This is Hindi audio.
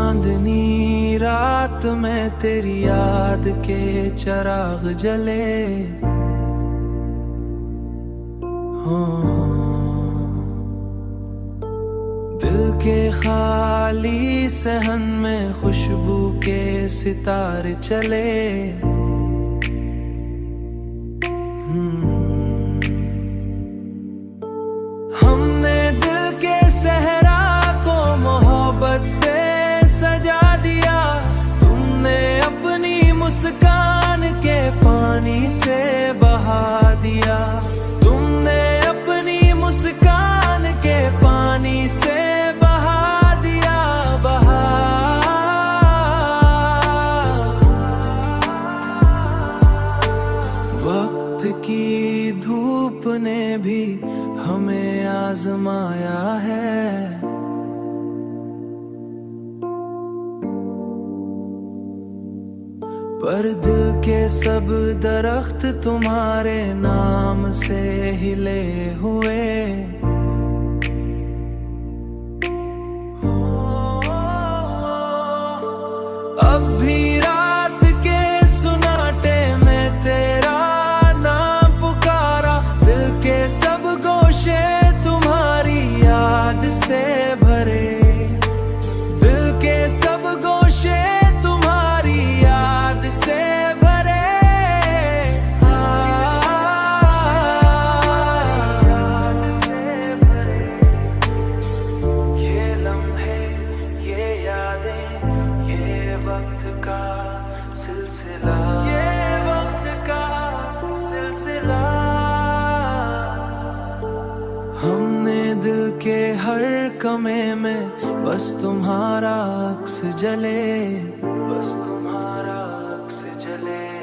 चांदनी रात में तेरी याद के चिराग जले हो, दिल के खाली सहन में खुशबू के सितारे चले। हमने दिल के सहरा को मोहब्बत से सजा दिया, तुमने अपनी मुस्कान के पानी से बहा दिया, तुमने अपनी मुस्कान के पानी से बहा दिया, बहा। वक्त की धूप ने भी हमें आजमाया है, पर दिल के सब दरख्त तुम्हारे नाम से हिले हुए। अब भी रात के सुनाटे में तेरा नाम पुकारा, दिल के सब गोशे तुम्हारी याद से भरे, दिल के सब गोशे तुम्हारी याद से भरे। याद से भरे ये लम्हे, ये यादें, ये वक्त का सिलसिला, ये वक्त का सिलसिला। हमने दिल के हर कमे में बस तुम्हारा अक्स जले, बस तुम्हारा अक्स जले।